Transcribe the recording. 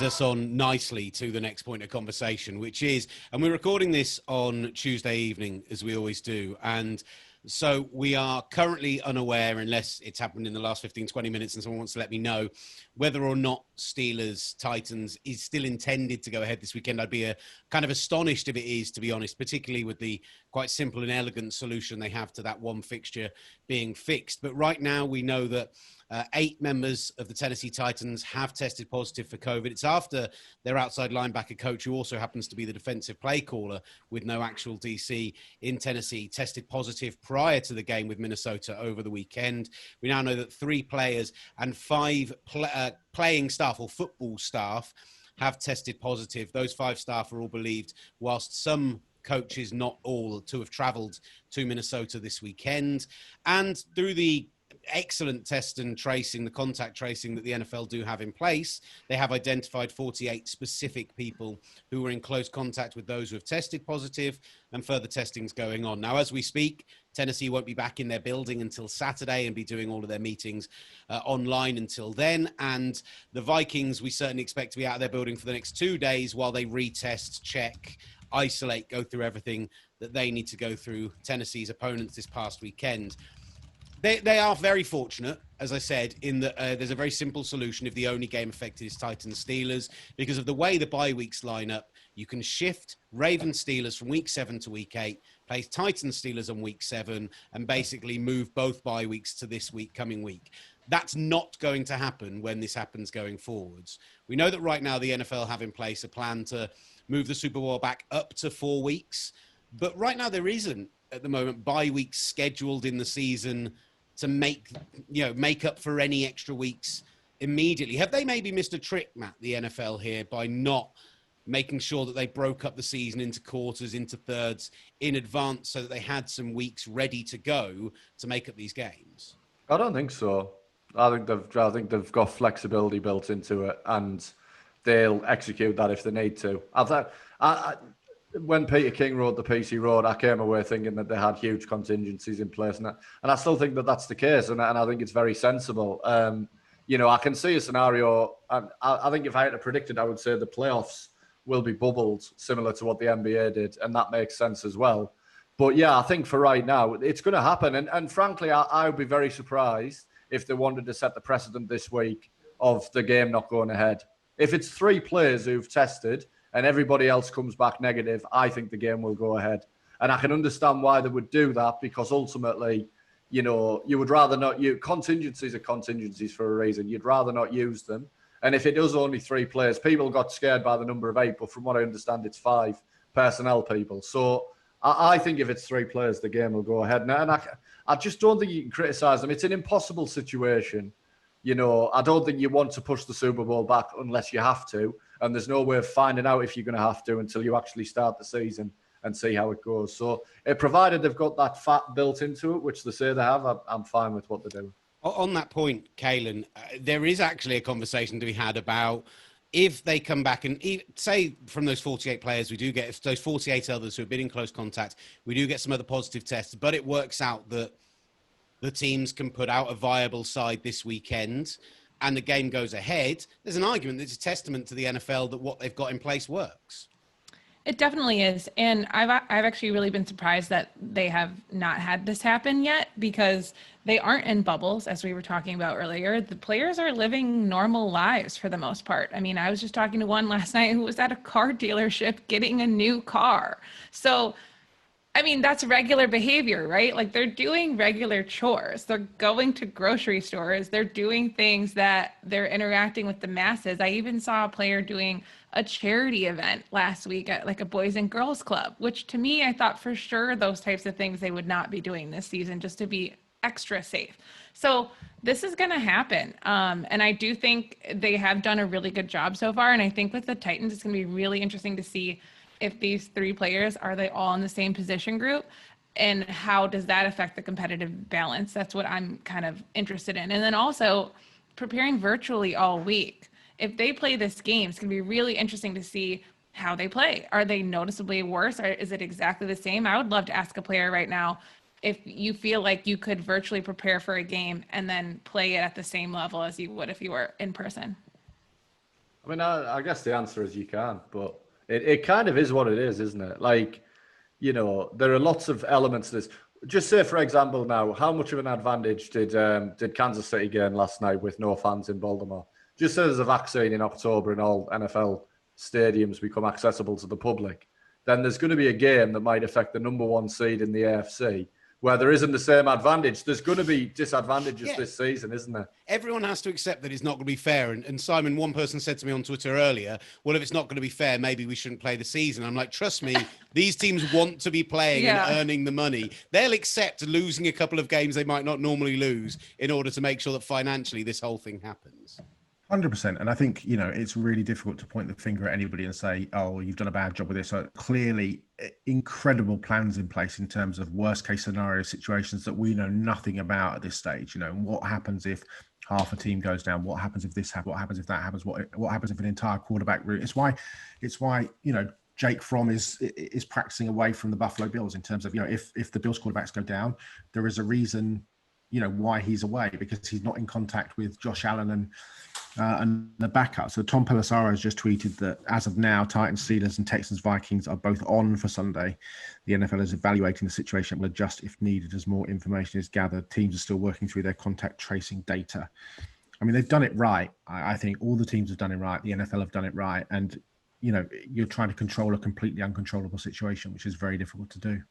us on nicely to the next point of conversation, which is, and we're recording this on Tuesday evening, as we always do, and so we are currently unaware, unless it's happened in the last 15, 20 minutes and someone wants to let me know, whether or not Steelers-Titans is still intended to go ahead this weekend. I'd be kind of astonished if it is, to be honest, particularly with the quite simple and elegant solution they have to that one fixture being fixed. But right now we know that 8 members of the Tennessee Titans have tested positive for COVID. It's after their outside linebacker coach, who also happens to be the defensive play caller with no actual DC in Tennessee, tested positive prior to the game with Minnesota over the weekend. We now know that 3 players and 5 playing staff or football staff have tested positive. Those 5 staff are all believed, whilst some coaches, not all, to have traveled to Minnesota this weekend. And through the excellent test and tracing, the contact tracing that the NFL do have in place, they have identified 48 specific people who were in close contact with those who have tested positive, and further testing's going on. Now, as we speak, Tennessee won't be back in their building until Saturday and be doing all of their meetings online until then. And the Vikings, we certainly expect to be out of their building for the next 2 days while they retest, check, isolate, go through everything that they need to go through Tennessee's opponents this past weekend. They are very fortunate, as I said, in that there's a very simple solution if the only game affected is Titans-Steelers. Because of the way the bye weeks line up, you can shift Ravens-Steelers from week 7 to week 8, play Titans-Steelers on week 7, and basically move both bye weeks to this coming week. That's not going to happen when this happens going forwards. We know that right now the NFL have in place a plan to move the Super Bowl back up to 4 weeks. But right now there isn't, at the moment, bye weeks scheduled in the season to make up for any extra weeks immediately. Have they maybe missed a trick, Matt, the NFL here, by not making sure that they broke up the season into quarters, into thirds in advance so that they had some weeks ready to go to make up these games? I don't think so. I think they've got flexibility built into it, and they'll execute that if they need to. When Peter King wrote the piece he wrote, I came away thinking that they had huge contingencies in place, and I still think that that's the case, and I think it's very sensible. I can see a scenario, and I think if I had to predict it, I would say the playoffs will be bubbled, similar to what the NBA did, and that makes sense as well. But yeah, I think for right now, it's going to happen, and frankly, I would be very surprised if they wanted to set the precedent this week of the game not going ahead. If it's 3 players who've tested and everybody else comes back negative, I think the game will go ahead. And I can understand why they would do that, because ultimately, you would rather not use contingencies are contingencies for a reason. You'd rather not use them. And if it is only 3 players, people got scared by the number of 8, but from what I understand, it's 5 personnel people. So I think if it's 3 players, the game will go ahead. And I just don't think you can criticize them. It's an impossible situation. I don't think you want to push the Super Bowl back unless you have to. And there's no way of finding out if you're going to have to until you actually start the season and see how it goes. So provided they've got that fat built into it, which they say they have, I'm fine with what they're doing. On that point, Kalen, there is actually a conversation to be had about if they come back and say from those 48 players, we do get those 48 others who have been in close contact, we do get some other positive tests, but it works out that the teams can put out a viable side this weekend and the game goes ahead. There's an argument that's a testament to the NFL that what they've got in place works. It definitely is. And I've actually really been surprised that they have not had this happen yet, because they aren't in bubbles, as we were talking about earlier. The players are living normal lives for the most part. I mean, I was just talking to one last night who was at a car dealership getting a new car. So, I mean, that's regular behavior, right? Like, they're doing regular chores. They're going to grocery stores. They're doing things that they're interacting with the masses. I even saw a player doing a charity event last week at like a Boys and Girls Club, which to me, I thought for sure those types of things they would not be doing this season, just to be extra safe. So this is going to happen. And I do think they have done a really good job so far. And I think with the Titans, it's going to be really interesting to see if these 3 players, are they all in the same position group? And how does that affect the competitive balance? That's what I'm kind of interested in. And then also preparing virtually all week. If they play this game, it's going to be really interesting to see how they play. Are they noticeably worse, or is it exactly the same? I would love to ask a player right now if you feel like you could virtually prepare for a game and then play it at the same level as you would if you were in person. I mean, I guess the answer is you can, but it kind of is what it is, isn't it? Like, you know, there are lots of elements to this. Just say, for example, now, how much of an advantage did Kansas City gain last night with no fans in Baltimore? Just say there's a vaccine in October and all NFL stadiums become accessible to the public, then there's going to be a game that might affect the number one seed in the AFC, where there isn't the same advantage. There's going to be disadvantages this season, isn't there? Everyone has to accept that it's not going to be fair. And Simon, one person said to me on Twitter earlier, well, if it's not going to be fair, maybe we shouldn't play the season. I'm like, trust me, these teams want to be playing and earning the money. They'll accept losing a couple of games they might not normally lose in order to make sure that financially this whole thing happens. 100%. And I think, you know, it's really difficult to point the finger at anybody and say, oh, you've done a bad job with this. So clearly incredible plans in place in terms of worst case scenario situations that we know nothing about at this stage. You know, what happens if half a team goes down? What happens if this happens? What happens if that happens? What happens if an entire quarterback route? It's why, you know, Jake Fromm is practicing away from the Buffalo Bills in terms of, you know, if the Bills quarterbacks go down, there is a reason, you know, why he's away, because he's not in contact with Josh Allen and the backup. So Tom Pelissero has just tweeted that as of now, Titans, Steelers and Texans, Vikings are both on for Sunday. The NFL is evaluating the situation and will adjust if needed as more information is gathered. Teams are still working through their contact tracing data. I mean, they've done it right. I think all the teams have done it right. The NFL have done it right. And, you know, you're trying to control a completely uncontrollable situation, which is very difficult to do.